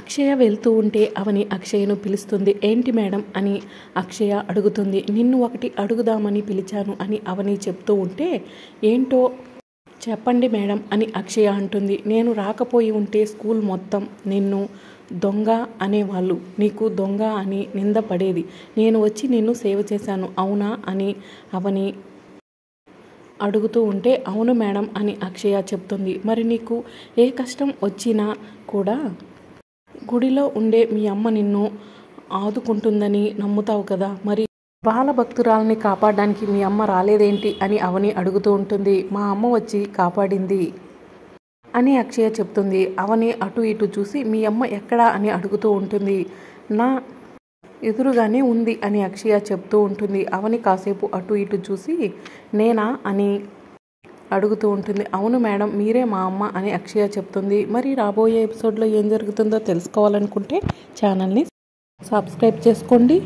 అక్షయ వెళ్తూ ఉంటే అవని అక్షయను పిలుస్తుంది. ఏంటి మేడం అని అక్షయ అడుగుతుంది. నిన్ను ఒకటి అడుగుదామని పిలిచాను అని అవని చెప్తూ ఉంటే, ఏంటో చెప్పండి మేడం అని అక్షయ అంటుంది. నేను రాకపోయి ఉంటే స్కూల్ మొత్తం నిన్ను దొంగ అనేవాళ్ళు, నీకు దొంగ అని నింద పడేది. నేను వచ్చి నిన్ను సేవ చేశాను అవునా అని అవని అడుగుతూ ఉంటే, అవును మేడం అని అక్షయ చెప్తుంది. మరి నీకు ఏ కష్టం వచ్చినా కూడా గుడిలో ఉండే మీ అమ్మ నిన్ను ఆదుకుంటుందని నమ్ముతావు కదా, మరి బాల భక్తురాలని కాపాడడానికి మీ అమ్మ రాలేదేంటి అని అవని అడుగుతూ ఉంటుంది. మా అమ్మ వచ్చి కాపాడింది అని అక్షయ చెప్తుంది. అవని అటు ఇటు చూసి మీ అమ్మ ఎక్కడా అని అడుగుతూ ఉంటుంది. నా ఎదురుగానే ఉంది అని అక్షయ చెప్తూ ఉంటుంది. అవని కాసేపు అటు ఇటు చూసి నేనా అని అడుగుతూ ఉంటుంది. అవును మేడం మీరే మా అమ్మ అని అక్షయ చెప్తుంది. మరి రాబోయే ఎపిసోడ్లో ఏం జరుగుతుందో తెలుసుకోవాలనుకుంటే ఛానల్ని సబ్స్క్రైబ్ చేసుకోండి.